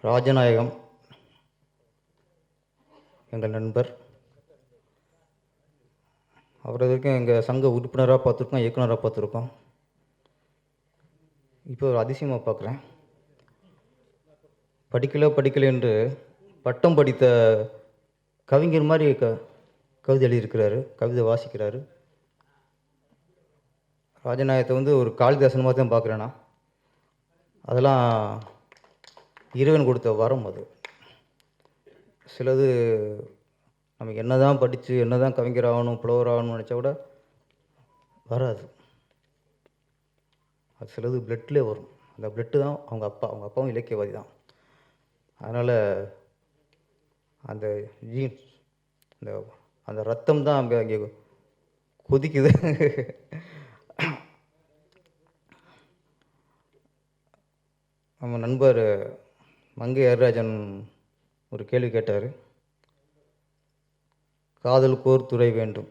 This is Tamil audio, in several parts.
ராஜநாயகம் எங்கள் நண்பர். அவர் வரைக்கும் எங்கள் சங்க உறுப்பினராக பார்த்துருக்கோம், இயக்குனராக பார்த்துருக்கோம். இப்போ ஒரு அதிசயமாக பார்க்குறேன். படிக்கலை என்று பட்டம் படித்த கவிஞர் மாதிரி கவிதை எழுதியிருக்கிறாரு, கவிதை வாசிக்கிறாரு. ராஜநாயகத்தை ஒரு காளிதாசன் மாதிரி தான் பார்க்குறேன்னா, அதெல்லாம் இறைவன் கொடுத்த வரம். அது சிலது நமக்கு என்ன தான் படித்து என்ன தான் கவிஞர் ஆகணும், புலவர் ஆகணும்னு நினச்சா கூட வராது. அது சிலது பிளட்லேயே வரும். அந்த பிளட்டு தான் அவங்க அப்பாவும் இலக்கியவாதி தான். அதனால் அந்த ஜீன்ஸ் அந்த ரத்தம் தான் அங்கே கொதிக்குது. நம்ம நண்பர் மங்கை அருராஜன் ஒரு கேள்வி கேட்டார். காதலுக்கு ஒரு துறை வேண்டும்.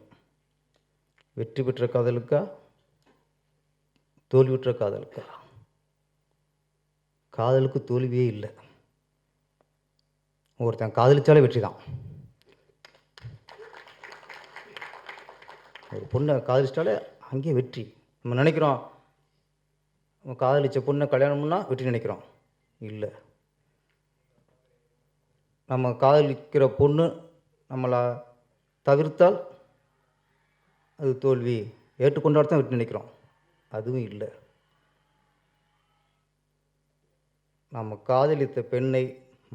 வெற்றி பெற்ற காதலுக்கா, தோல்வியுற்ற காதலுக்கா? காதலுக்கு தோல்வியே இல்லை. ஒருத்தன் காதலிச்சாலே வெற்றி தான். ஒரு பொண்ணை காதலிச்சிட்டாலே அங்கேயே வெற்றி. நம்ம நினைக்கிறோம் நம்ம காதலிச்ச பொண்ணை கல்யாணம்னா வெற்றி நினைக்கிறோம். இல்லை, நம்ம காதலிக்கிற பொண்ணு நம்மளை தவிர்த்தால் அது தோல்வி. ஏற்றுக்கொண்டால் தான் வெற்றி நினைக்கிறோம். அதுவும் இல்லை. நம்ம காதலித்த பெண்ணை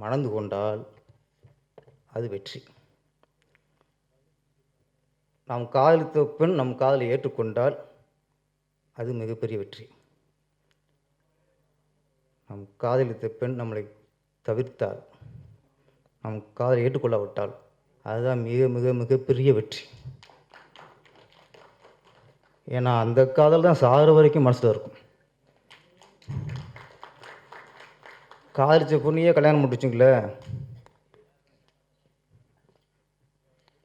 மணந்து கொண்டால் அது வெற்றி. நாம் காதலித்த பெண் நம் காதலை ஏற்றுக்கொண்டால் அது மிகப்பெரிய வெற்றி. நம் காதலித்த பெண் நம்மளை தவிர்த்தால், நம் காதலை ஏற்றுக்கொள்ளாவிட்டால் அதுதான் மிக மிக மிகப்பெரிய வெற்றி. ஏன்னா அந்த காதல் தான் சாகிற வரைக்கும் மனசில் இருக்கும். காதலிச்ச பொண்ணையே கல்யாணம் பண்ணிச்சுங்களே.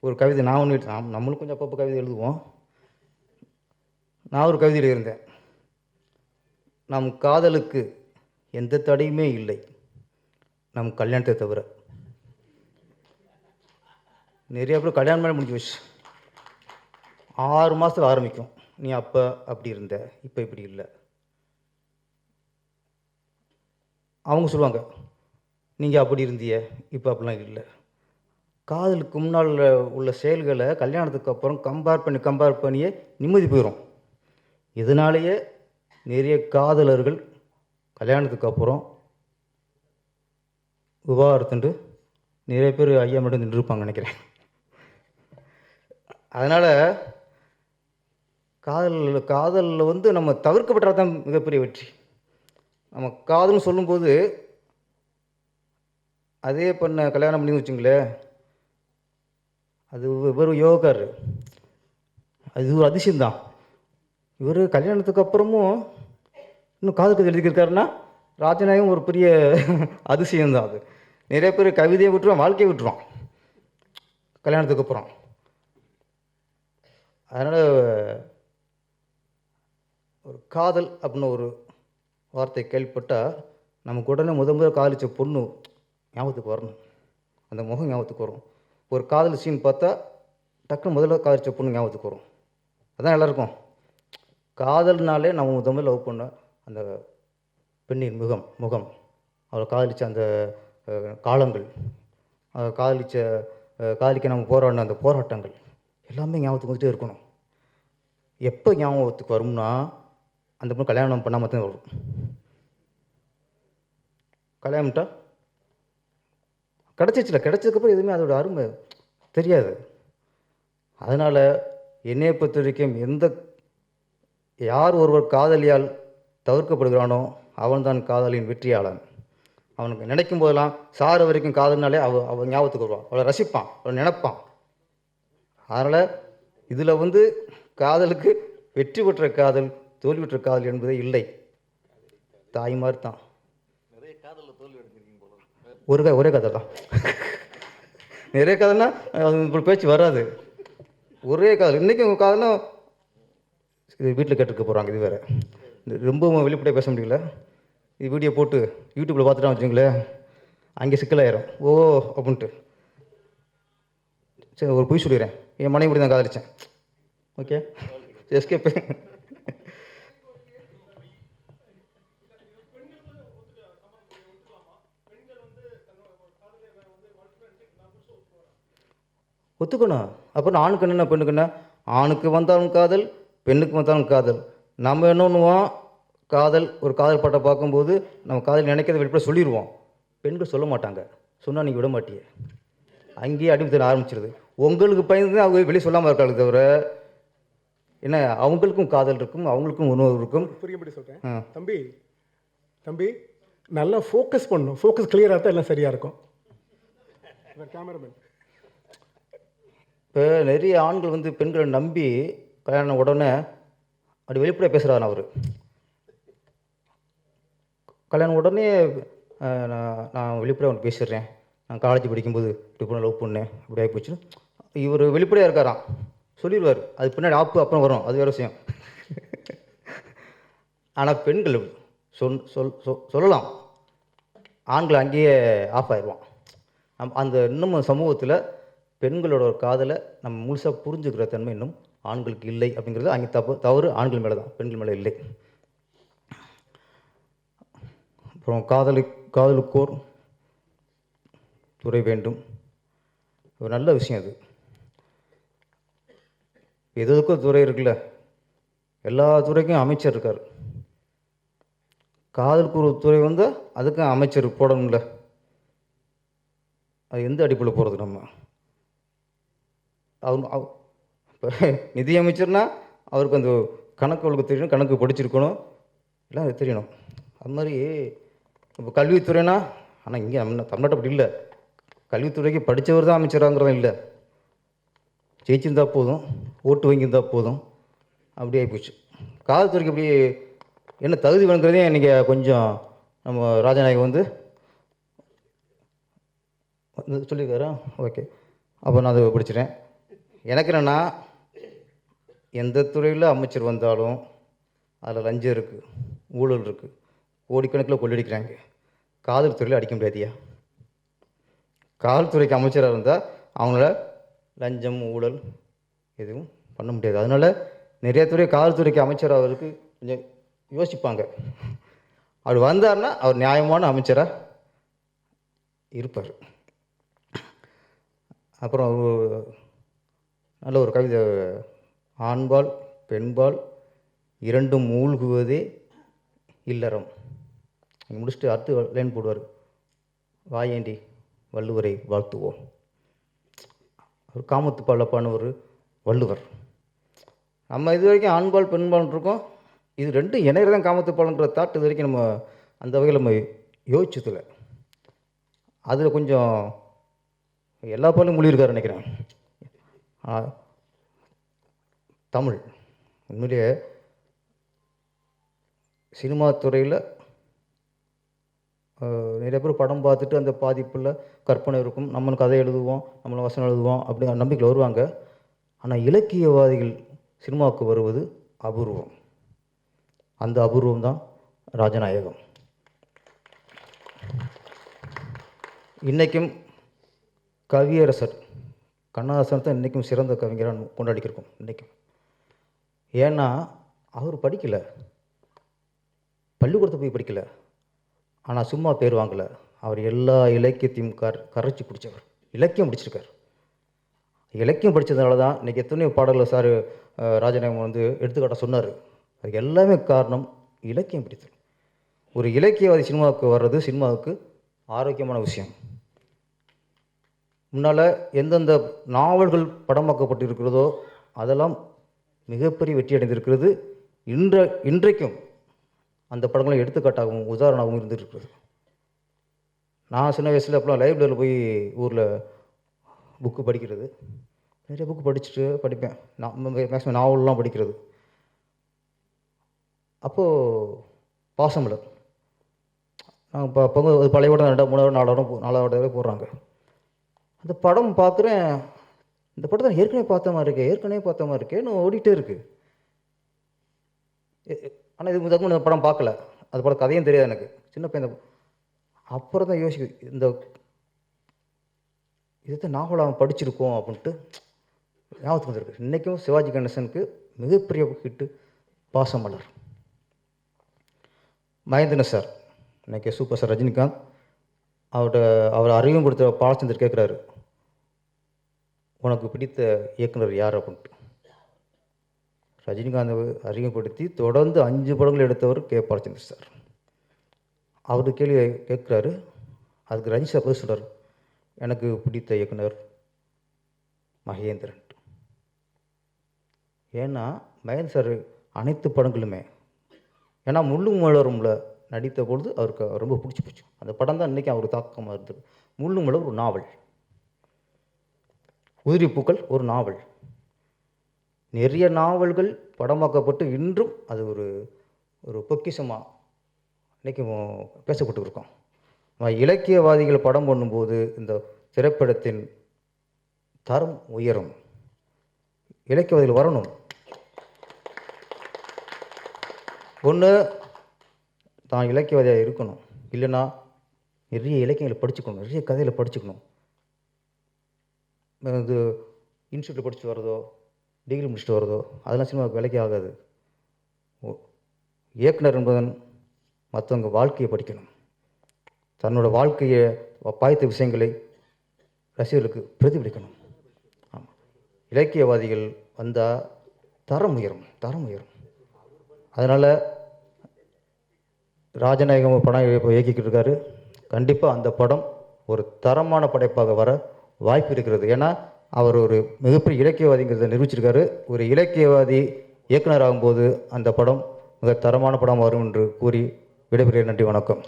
ஒரு கவிதை நான் ஒன்று, நம்மளும் கொஞ்சம் அப்பப்போ கவிதை எழுதுவோம். நான் ஒரு கவிதை எழுதியிருந்தேன். நம் காதலுக்கு எந்த தடையுமே இல்லை, நம் கல்யாணத்தை தவிர. நிறைய பேர் கல்யாணம் பண்ணி முடிஞ்சு வச்சு 6 மாதத்தில் ஆரம்பிக்கும். நீ அப்போ அப்படி இருந்த, இப்போ இப்படி இல்லை. அவங்க சொல்லுவாங்க, நீங்கள் அப்படி இருந்திய, இப்போ அப்படிலாம் இல்லை. காதலுக்கு முன்னால் உள்ள செயல்களை கல்யாணத்துக்கு அப்புறம் கம்பேர் பண்ணியே நிம்மதி போயிடும். இதனாலேயே நிறைய காதலர்கள் கல்யாணத்துக்கு அப்புறம் விவாகரத்துண்டு நிறைய பேர் ஐயா மட்டும் நின்றுருப்பாங்க நினைக்கிறேன். அதனால் காதலில் நம்ம தவிர்க்கப்பட்டால் தான் மிகப்பெரிய வெற்றி. நம்ம காதல்னு சொல்லும்போது அதே பண்ண கல்யாணம் பண்ணி வச்சுங்களேன், அது வெறும் யோகாரு. அது ஒரு அதிசயம்தான். இவர் கல்யாணத்துக்கு அப்புறமும் இன்னும் காதலுக்கு எழுதிக்கிருக்காருன்னா ராஜநாயகம் ஒரு பெரிய அதிசயம்தான். அது நிறைய பேர் கவிதையை விட்டுருவான், வாழ்க்கையை விட்டுருவான் கல்யாணத்துக்கு அப்புறம். அதனால் ஒரு காதல் அப்படின்னு ஒரு வார்த்தை கேள்விப்பட்டால் நமக்கு உடனே முதல் காதலிச்ச பொண்ணு ஞாபகத்துக்கு வரணும், அந்த முகம் ஞாபகத்துக்கு வரும். ஒரு காதல் சீன் பார்த்தா டக்குன்னு முதல்ல காதலிச்ச பொண்ணு ஞாபகத்துக்கு வரும். அதான் எல்லாருக்கும் காதல்னாலே நம்ம முதல்ல லவ் பண்ண அந்த பெண்ணின் முகம், அவளை காதலித்த அந்த காலங்கள், காதலிக்க நம்ம போராடின அந்த போராட்டங்கள் எல்லாமே ஞாபகத்துக்கு வந்துட்டே இருக்கணும். எப்போ ஞாபகத்துக்கு வரும்னா அந்த பொண்ணு கல்யாணம் பண்ணாமல் தான் வரும். கல்யாணம்ட்டா கிடைச்சதுக்கப்புறம் எதுவுமே அதோட அருமை தெரியாது. அதனால் என்னையை பொறுத்த வரைக்கும் யார் ஒருவர் காதலியால் தவிர்க்கப்படுகிறானோ அவன்தான் காதலின் வெற்றியாளன். அவனுக்கு நினைக்கும் போதெல்லாம் சாகிற வரைக்கும் காதல்னாலே அவன் ஞாபகத்துக்கு வருவான், அவளை ரசிப்பான், அவளை நினைப்பான். அதனால் இதில் காதலுக்கு வெற்றி பெற்ற காதல் தோல்வி பெற்ற காதல் என்பதே இல்லை. தாய்மார் தான். ஒரே கதை தான். நிறைய கதைன்னா அது பேச்சு வராது. ஒரே காதல். இன்றைக்கி உங்கள் காதல்னா இது வீட்டில் கேட்டுக்க போகிறாங்க. இது வேறு ரொம்ப வெளிப்படையாக பேச முடியல. இது வீடியோ போட்டு யூடியூப்பில் பார்த்துட்டா வச்சுங்களேன், அங்கே சிக்கலாயிரும். ஓ அப்படின்ட்டு சரி ஒரு பொய் சொல்லிடுறேன், என் மனைவி இப்படி தான் காதலிச்சேன். Okay escape. ஒத்துக்கணும். அப்புறம் ஆணுக்கு என்ன பெண்ணுக்கு என்ன? ஆணுக்கு வந்தாலும் காதல், பெண்ணுக்கு வந்தாலும் காதல். நம்ம என்ன பண்ணுவோம், காதல் ஒரு காதல் பாட்டை பார்க்கும்போது நம்ம காதல் நினைக்கிறத வெளிப்பட சொல்லிடுவோம். பெண்கள் சொல்ல மாட்டாங்க. சொன்னால் நீங்கள் விட மாட்டீங்க. அங்கேயே அடிமைத்தன ஆரம்பிச்சிருது. உங்களுக்கு பயந்து அவங்க வெளியே சொல்லாமல் இருக்காங்க தவிர, என்ன அவங்களுக்கும் காதல் இருக்கும், அவங்களுக்கும் உணர்வு இருக்கும். புரியும்படி சொல்கிறேன். தம்பி தம்பி நல்லா ஃபோக்கஸ் பண்ணணும். ஃபோக்கஸ் கிளியராக தான் எல்லாம் சரியாக இருக்கும். கேமராமேன் இப்போ நிறைய ஆண்கள் வந்து பெண்களை நம்பி கல்யாணம் உடனே அப்படி வெளிப்படையாக பேசுகிறாரு அவர். கல்யாணம் உடனே நான் வெளிப்படையாக அவனுக்கு பேசிடுறேன், நான் காலேஜ் படிக்கும்போது இப்படி பொண்ணு லவ் பண்ணேன், இப்படி ஆகி போச்சு. இவர் வெளிப்படையாக இருக்காராம், சொல்லிடுவார். அது பின்னாடி ஆப்பு அப்புறம் வரும், அது வேறு விஷயம். ஆனால் பெண்கள் சொல்லலாம், ஆண்கள் அங்கேயே ஆஃப் ஆயிடுவான். அந்த இன்னும் சமூகத்தில் பெண்களோட ஒரு காதலை நம்ம முழுசாக புரிஞ்சுக்கிற தன்மை இன்னும் ஆண்களுக்கு இல்லை அப்படிங்கிறது அங்கே தவறு ஆண்கள் மேலே தான், பெண்கள் மேலே இல்லை. அப்புறம் காதலுக்கோர் துறை வேண்டும், ஒரு நல்ல விஷயம் அது. எதுக்கும் துறை இருக்குல்ல, எல்லா துறைக்கும் அமைச்சர் இருக்கார். காதலுக்கு ஒரு துறை வந்து அதுக்கும் அமைச்சர் போடணும்ல. அது எந்த அடிப்படையில் போகிறது? நம்ம இப்போ நிதியமைச்சர்னா அவருக்கு அந்த கணக்கு ஒழுங்கு தெரியணும், கணக்கு படிச்சிருக்கணும், எல்லாம் அது தெரியணும். அது மாதிரி இப்போ கல்வித்துறைனா, ஆனால் இங்கே நம்ம தமிழ்நாட்டை அப்படி இல்லை. கல்வித்துறைக்கு படித்தவர் தான் அமைச்சராங்கிறதும் இல்லை, ஜெயிச்சிருந்தா போதும், ஓட்டு வாங்கியிருந்தா போதும், அப்படி ஆகிப்போச்சு. காவல்துறைக்கு அப்படி என்ன தகுதி வேணுங்கிறதே இன்றைக்கி கொஞ்சம் நம்ம ராஜநாயகம் வந்து சொல்லியிருக்காரா? ஓகே, அப்போ நான் அதை படிச்சிட்டேன். எனக்கு என்னென்னா, எந்த துறையில் அமைச்சர் வந்தாலும் அதில் லஞ்சம் இருக்குது, ஊழல் இருக்குது, கோடிக்கணக்கில் கொள்ளடிக்கிறாங்க. காதல் துறையில் அடிக்க முடியாதியா? காவல்துறைக்கு அமைச்சராக இருந்தால் அவங்கள லஞ்சம் ஊழல் எதுவும் பண்ண முடியாது. அதனால் நிறைய துறை காவல்துறைக்கு அமைச்சராகிறதுக்கு கொஞ்சம் யோசிப்பாங்க. அவர் வந்தார்னா அவர் நியாயமான அமைச்சராக இருப்பார். அப்புறம் நல்ல ஒரு கவிதை, ஆண்பால் பெண்பால் இரண்டும் மூழ்குவதே இல்லறம். நீங்கள் முடிச்சுட்டு அடுத்து லைன் போடுவார், வாயேண்டி வள்ளுவரை வாழ்த்துவோம். ஒரு காமத்து பாலப்பான ஒரு வள்ளுவர். நம்ம இது வரைக்கும் ஆண்பால் பெண்பால் இருக்கோம், இது ரெண்டும் இணையதான் காமத்து பாலன்ற தாட் இது வரைக்கும் நம்ம அந்த வகையில் நம்ம யோசிச்சதில்லை. அதில் கொஞ்சம் எல்லா பாலும் மொழியிருக்காரு நினைக்கிறேன். தமிழ் உண்மையிலேயே சினிமா துறையில் நிறைய பேர் படம் பார்த்துட்டு அந்த பாதிப்பில் கற்பனை இருக்கும், நம்மளும் கதை எழுதுவோம், நம்மளும் வசனம் எழுதுவோம் அப்படி நம்பிக்கையில் வருவாங்க. ஆனால் இலக்கியவாதிகள் சினிமாவுக்கு வருவது அபூர்வம். அந்த அபூர்வம் தான் ராஜநாயகம். இன்றைக்கும் கவியரசர் கண்ணதாசன் தான் இன்றைக்கும் சிறந்த கவிஞராக கொண்டாடிக்கிருக்கோம் இன்றைக்கும். ஏன்னா அவர் படிக்கலை, பள்ளிக்கூடத்தை போய் படிக்கலை, ஆனால் சும்மா பேர் வாங்கலை. அவர் எல்லா இலக்கியத்தையும் கரைச்சி பிடிச்சவர், இலக்கியம் படிச்சிருக்கார். இலக்கியம் படித்ததுனால தான் இன்றைக்கி எத்தனையோ பாடல்கள் சார் ராஜநாயகம் வந்து எடுத்துக்காட்ட சொன்னார். அதுக்கு எல்லாமே காரணம் இலக்கியம் பிடித்தது. ஒரு இலக்கியவாதி சினிமாவுக்கு வர்றது சினிமாவுக்கு ஆரோக்கியமான விஷயம். முன்னால் எந்தெந்த நாவல்கள் படமாக்கப்பட்டு இருக்கிறதோ அதெல்லாம் மிகப்பெரிய வெற்றி அடைந்திருக்கிறது. இன்றைக்கும் அந்த படங்களும் எடுத்துக்காட்டாகவும் உதாரணமாகவும் இருந்துருக்கிறது. நான் சின்ன வயசில் அப்போலாம் லைப்ரரியில் போய் ஊரில் புக்கு படிக்கிறது, நிறைய புக்கு படிப்பேன். நான் மேக்ஸிமம் நாவல்லாம் படிக்கிறது. அப்போது பாசமலர் நான் இப்போ பழைய படம் 2, 3, 4 தடவை போடுறாங்க. அந்த படம் பார்க்குறேன், இந்த படத்தை ஏற்கனவே பார்த்த மாதிரி இருக்கேன்னு ஓடிட்டே இருக்குது. ஆனால் இதுக்கு தகுந்த படம் பார்க்கல, அது படம் கதையும் தெரியாது எனக்கு, சின்ன பையன். அப்புறம் தான் இந்த இதுதான் நாவல் அவன் படிச்சிருக்கோம் அப்படின்ட்டு ஞாபகத்துக்கு வந்திருக்கு. இன்றைக்கும் சிவாஜி கணேசனுக்கு மிகப்பெரிய ஹிட்டு பாசமலர். மகேந்திரன் சார், இன்றைக்கி சூப்பர் ஸ்டார் ரஜினிகாந்த், அவர் அறிமுகப்படுத்த பாலச்சந்தர் கேட்குறாரு, உனக்கு பிடித்த இயக்குனர் யார் அப்படின்ட்டு. ரஜினிகாந்த் அறிமுகப்படுத்தி தொடர்ந்து 5 படங்கள் எடுத்தவர் பாலச்சந்தர் சார். அவர் கேள்வி கேட்குறாரு, அதுக்கு ரஜினி சார் பதில் சொல்கிறார், எனக்கு பிடித்த இயக்குனர் மகேந்திரன். ஏன்னா மகேந்திரன் சார் அனைத்து படங்களுமே, ஏன்னா முள்ளும் மலரும்ல நடித்த பொழுது அவருக்கு ரொம்ப பிடிச்சி போச்சு. அந்த படம் தான் இன்றைக்கி அவருக்கு தாக்கமாக இருந்தது. முள்ளும் மலர் ஒரு நாவல், உதிரி பூக்கள் ஒரு நாவல், நிறைய நாவல்கள் படமாக்கப்பட்டு இன்றும் அது ஒரு பொக்கிஷமாக இன்றைக்கும் பேசப்பட்டு இருக்கோம். இலக்கியவாதிகள் படம் பண்ணும்போது இந்த திரைப்படத்தின் தரம் உயரும். இலக்கியவாதிகள் வரணும். ஒன்று தான் இலக்கியவாதியாக இருக்கணும், இல்லைன்னா நிறைய இலக்கியங்களை படிச்சுக்கணும், நிறைய கதைகளை படிச்சுக்கணும். இது இன்ஸ்டியூட்டில் படிச்சுட்டு வரதோ, டிகிரி முடிச்சுட்டு வரதோ, அதெல்லாம் சினிமாவுக்கு விலைக்கு ஆகாது. இயக்குனர் என்பதன் மற்றவங்க வாழ்க்கையை படிக்கணும், தன்னோட வாழ்க்கையை பாய்த்த விஷயங்களை ரசிகர்களுக்கு பிரதிபலிக்கணும். ஆமாம், இலக்கியவாதிகள் வந்தால் தரம் உயரும், தரம் உயரும். அதனால் ராஜநாயகம் படம் இயக்கிக்கிட்டு இருக்காரு. கண்டிப்பாக அந்த படம் ஒரு தரமான படைப்பாக வர வாய்ப்பு இருக்கிறது. ஏன்னா அவர் ஒரு மிகப்பெரிய இலக்கியவாதிங்கிறத நிரூபிச்சிருக்காரு. ஒரு இலக்கியவாதி இயக்குனர் ஆகும்போது அந்த படம் மிக தரமான படம் வரும் என்று கூறி விடைபெறுகிறேன். நன்றி, வணக்கம்.